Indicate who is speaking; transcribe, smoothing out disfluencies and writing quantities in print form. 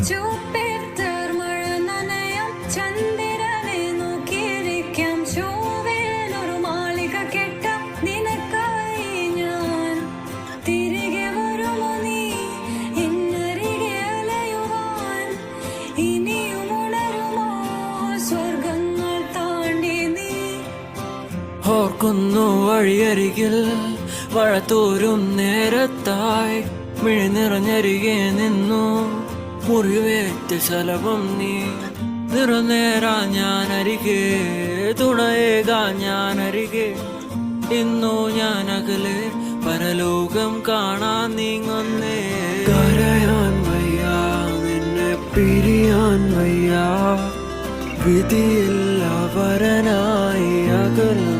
Speaker 1: Jupiter മഴ നനയാം, ചന്ദ്രനെ നോക്കിയിരിക്കാം, ചൊവ്വയിലൊരു മാളിക കെട്ടാം നിനക്കായി ഞാൻ. തിരികെ വരുമോ നീ എന്നരികെ അലയുവാൻ? ഇനിയും ഉണരുമോ സ്വർഗങ്ങൾ താണ്ടി നീ?
Speaker 2: ഓർക്കുന്നു വഴിയരികിൽ മഴ തോരും നേരത്തായി മിഴി നിറഞ്ഞരികെ നിന്നു മുറിവേറ്റ ശലഭം നീ. നിറനേരാ ഞാനരികെ, തുണയേകാ ഞാനരികെ, ഇന്നു ഞാൻ അകലെ പരലോകം കാണാൻ നീങ്ങുന്നേ. കരയാൻ വയ്യ, നിന്നെ പിരിയാൻ വയ്യ, വിധിയില്ല വരനായി അകലെ.